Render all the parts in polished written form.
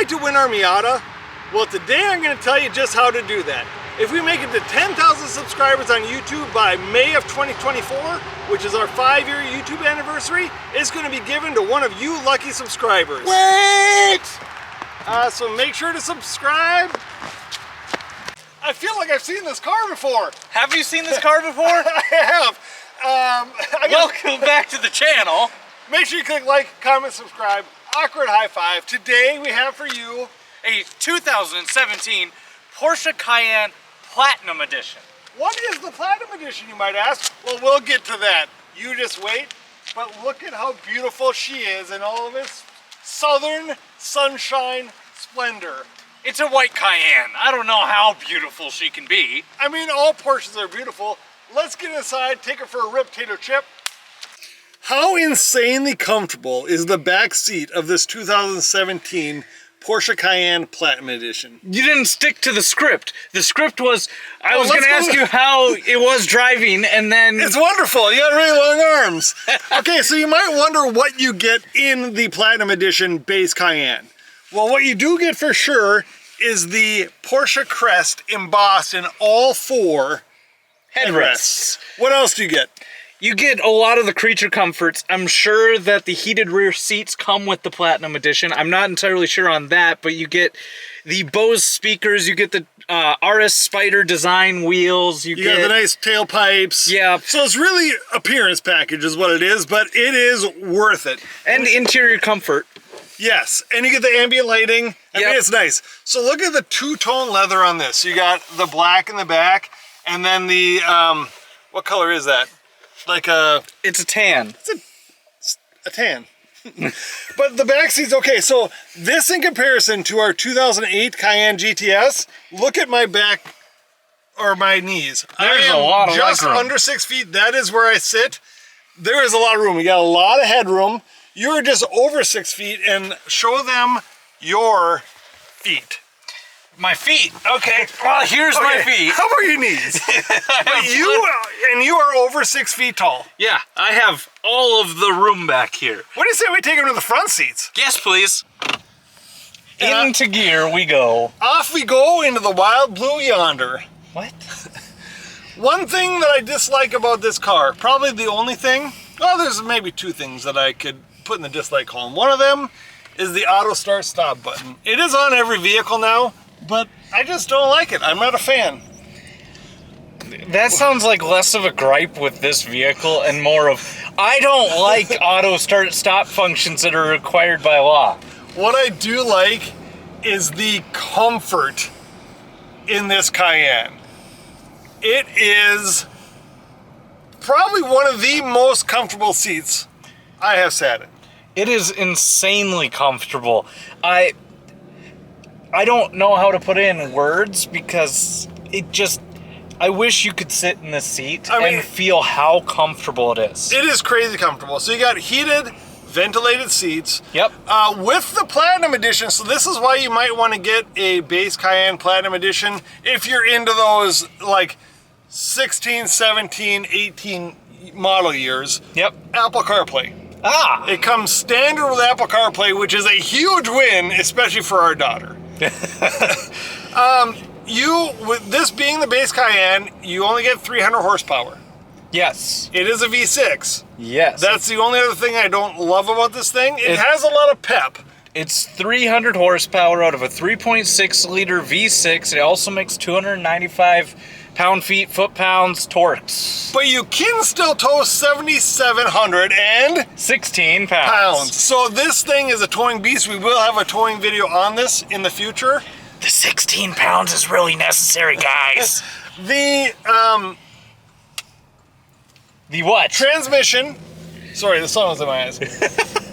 to win our Miata? Well, today I'm going to tell you just how to do that. If we make it to 10,000 subscribers on YouTube by May of 2024, which is our 5-year YouTube anniversary, it's going to be given to one of you lucky subscribers. Wait! So make sure to subscribe. I feel like I've seen this car before. Have you seen this car before? I have. Welcome back to the channel. Make sure you click like, comment, subscribe. Awkward high five. Today we have for you a 2017 Porsche Cayenne Platinum Edition. What is the Platinum Edition, you might ask? Well, we'll get to that. You just wait. But look at how beautiful she is in all of its southern sunshine splendor. It's a white Cayenne. I don't know how beautiful she can be. I mean, all Porsches are beautiful. Let's get inside, take her for a rip tato chip. How insanely comfortable is the back seat of this 2017 Porsche Cayenne Platinum Edition? You didn't stick to the script. The script was, I was going to ask you how it was driving, and then... It's wonderful. You got really long arms. Okay, so you might wonder what you get in the Platinum Edition base Cayenne. Well, what you do get for sure is the Porsche crest embossed in all 4 headrests. What else do you get? You get a lot of the creature comforts. I'm sure that the heated rear seats come with the Platinum Edition. I'm not entirely sure on that, but you get the Bose speakers, you get the RS Spider design wheels, you get the nice tailpipes. Yeah. So it's really appearance package is what it is, but it is worth it. And interior comfort. Yes, and you get the ambient lighting. I mean, it's nice. So look at the two-tone leather on this. You got the black in the back, and then the, what color is that? Like a... It's a tan. It's a tan. But the back seat's okay. So this in comparison to our 2008 Cayenne GTS, look at my back or my knees. There's I am a lot of just leg room. under 6 feet. That is where I sit. There is a lot of room. You got a lot of headroom. You're just over 6 feet, and show them your feet. My feet. Okay. Well, here's my feet. How about your knees? You are over 6 feet tall. Yeah, I have all of the room back here. What do you say we take them to the front seats? Yes, please. Into gear we go. Off we go into the wild blue yonder. What? One thing that I dislike about this car, probably the only thing, well, there's maybe 2 things that I could put in the dislike column. One of them is the auto start stop button. It is on every vehicle now, but I just don't like it. I'm not a fan. That sounds like less of a gripe with this vehicle and more of, I don't like auto start stop functions that are required by law. What I do like is the comfort in this Cayenne. It is probably one of the most comfortable seats I have sat in. It is insanely comfortable. I don't know how to put it in words because it just, I wish you could sit in this seat and feel how comfortable it is. It is crazy comfortable. So you got heated, ventilated seats. Yep. With the Platinum Edition, so this is why you might want to get a base Cayenne Platinum Edition if you're into those like 16, 17, 18 model years. Yep. Apple CarPlay. Ah! It comes standard with Apple CarPlay, which is a huge win, especially for our daughter. With this being the base Cayenne, you only get 300 horsepower. Yes. It is a V6. Yes. That's the only other thing I don't love about this thing. It has a lot of pep. It's 300 horsepower out of a 3.6 liter V6. It also makes 295 pound-feet, foot-pounds, torques. But you can still tow 7,716 pounds. So this thing is a towing beast. We will have a towing video on this in the future. The 16 pounds is really necessary, guys. The what? Transmission, sorry, the sun was in my eyes,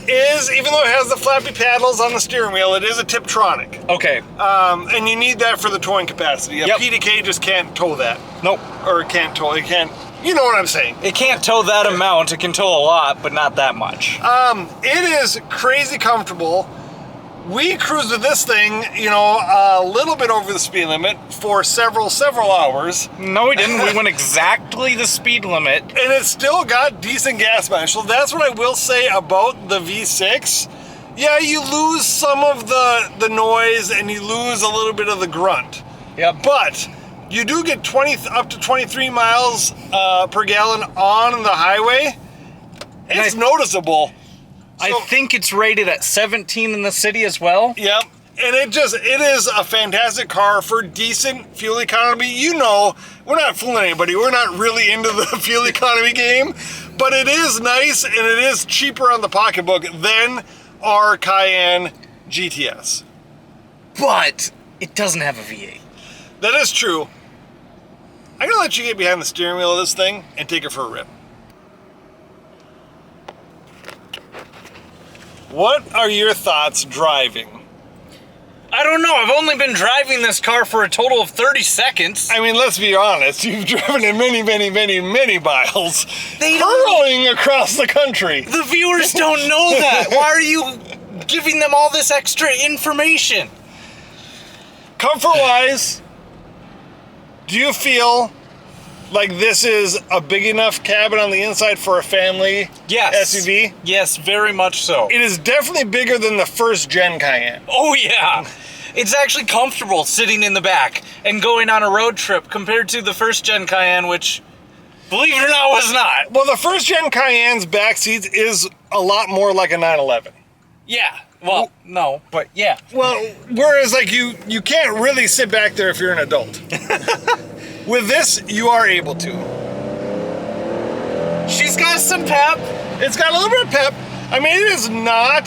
is, even though it has the flappy paddles on the steering wheel, it is a Tiptronic. Okay. And you need that for the towing capacity. A PDK just can't tow that. Nope. Or it can't tow, it can't, you know what I'm saying. It can't tow that amount. It can tow a lot, but not that much. It is crazy comfortable. We cruised with this thing, you know, a little bit over the speed limit for several hours. No, we didn't. We went exactly the speed limit. And it still got decent gas mileage. So that's what I will say about the V6. Yeah, you lose some of the noise and you lose a little bit of the grunt. Yeah. But you do get up to 23 miles per gallon on the highway. It's noticeable. I think it's rated at 17 in the city as well. Yep. And it is a fantastic car for decent fuel economy. You know, we're not fooling anybody. We're not really into the fuel economy game, but it is nice and it is cheaper on the pocketbook than our Cayenne GTS. But it doesn't have a V8. That is true. I'm gonna let you get behind the steering wheel of this thing and take it for a rip. What are your thoughts driving? I don't know. I've only been driving this car for a total of 30 seconds. I mean, let's be honest. You've driven it many, many, many, many miles. They hurling across the country. The viewers don't know that. Why are you giving them all this extra information? Comfort-wise, do you feel like this is a big enough cabin on the inside for a family SUV? Yes, very much so. It is definitely bigger than the first gen Cayenne. Oh yeah. It's actually comfortable sitting in the back and going on a road trip compared to the first gen Cayenne, which, believe it or not, was not. Well, the first gen Cayenne's back seats is a lot more like a 911. Yeah. Well, no, but yeah. Well, whereas like you can't really sit back there if you're an adult. With this, you are able to. She's got some pep. It's got a little bit of pep. I mean, it is not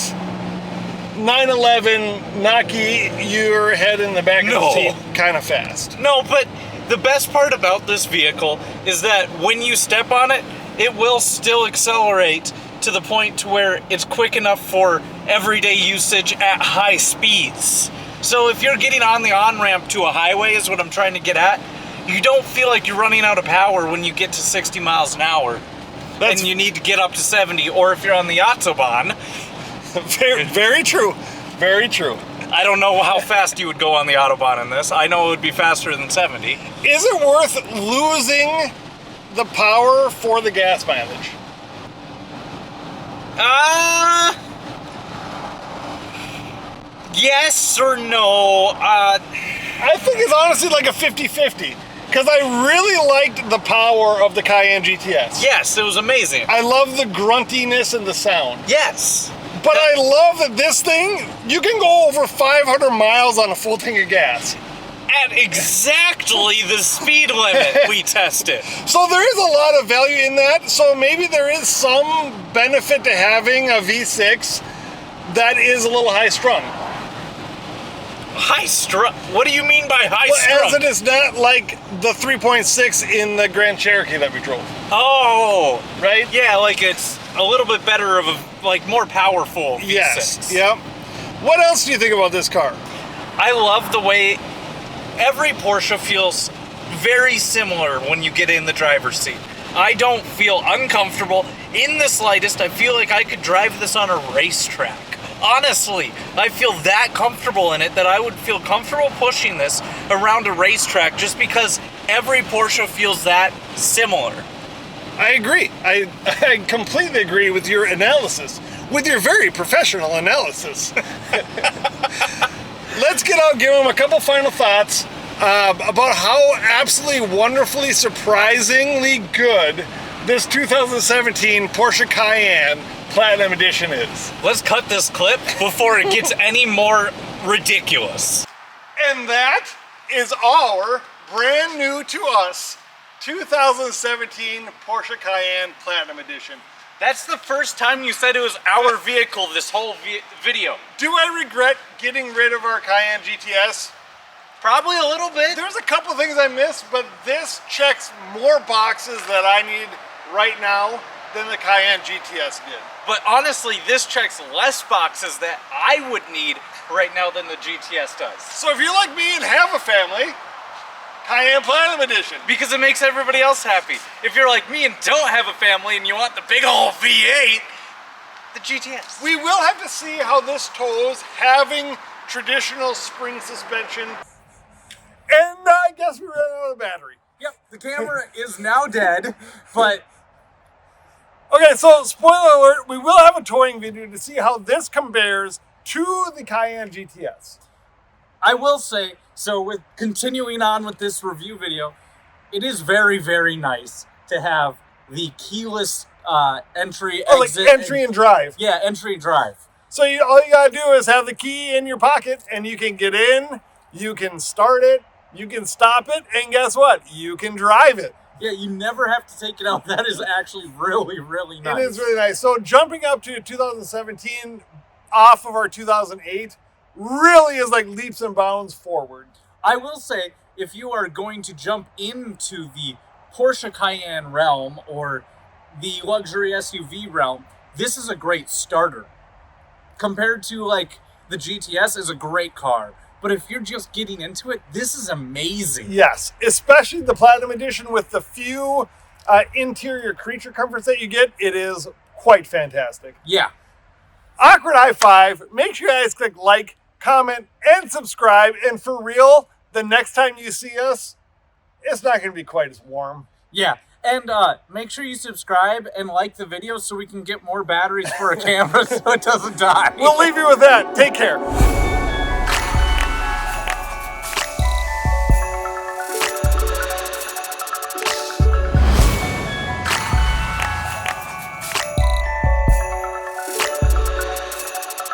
911 knocky your head in the back of the seat kind of fast. No, but the best part about this vehicle is that when you step on it, it will still accelerate to the point to where it's quick enough for everyday usage at high speeds. So if you're getting on the on-ramp to a highway is what I'm trying to get at, you don't feel like you're running out of power when you get to 60 miles an hour and you need to get up to 70, or if you're on the Autobahn. Very, very true. Very true. I don't know how fast you would go on the Autobahn in this. I know it would be faster than 70. Is it worth losing the power for the gas mileage? Yes or no. I think it's honestly like a 50-50. Because I really liked the power of the Cayenne GTS. Yes, it was amazing. I love the gruntiness and the sound. Yes. But I love that this thing, you can go over 500 miles on a full tank of gas. At exactly the speed limit we tested. So there is a lot of value in that. So maybe there is some benefit to having a V6 that is a little high strung. High strung? What do you mean by high strung? As it is not like the 3.6 in the Grand Cherokee that we drove. Oh, right? Yeah, like it's a little bit better of a, like more powerful V6. Yes, yep. What else do you think about this car? I love the way every Porsche feels very similar when you get in the driver's seat. I don't feel uncomfortable in the slightest. I feel like I could drive this on a racetrack. Honestly, I feel that comfortable in it that I would feel comfortable pushing this around a racetrack just because every Porsche feels that similar. I agree. I completely agree with your analysis, with your very professional analysis. Let's get out and give them a couple final thoughts about how absolutely wonderfully surprisingly good this 2017 Porsche Cayenne Platinum Edition is. Let's cut this clip before it gets any more ridiculous. And that is our brand new to us 2017 Porsche Cayenne Platinum Edition. That's the first time you said it was our vehicle this whole video. Do I regret getting rid of our Cayenne GTS? Probably a little bit. There's a couple things I missed, but this checks more boxes that I need right now than the Cayenne GTS did. But honestly, this checks less boxes that I would need right now than the GTS does. So if you're like me and have a family, Cayenne Platinum Edition. Because it makes everybody else happy. If you're like me and don't have a family and you want the big old V8, the GTS. We will have to see how this tows having traditional spring suspension. And I guess we ran out of battery. Yep, the camera is now dead, but Okay, so spoiler alert, we will have a towing video to see how this compares to the Cayenne GTS. I will say, so with continuing on with this review video, it is very, very nice to have the keyless entry, exit. Like entry and drive. Yeah, entry and drive. So all you gotta do is have the key in your pocket and you can get in, you can start it, you can stop it, and guess what? You can drive it. Yeah, you never have to take it out. That is actually really, really nice. It is really nice. So jumping up to 2017 off of our 2008 really is like leaps and bounds forward. I will say, if you are going to jump into the Porsche Cayenne realm or the luxury SUV realm, this is a great starter. Compared to like the GTS is a great car. But if you're just getting into it, this is amazing. Yes, especially the Platinum Edition with the few interior creature comforts that you get. It is quite fantastic. Yeah. Awkward High Five. Make sure you guys click like, comment, and subscribe. And for real, the next time you see us, it's not going to be quite as warm. Yeah. And make sure you subscribe and like the video so we can get more batteries for a camera so it doesn't die. We'll leave you with that. Take care.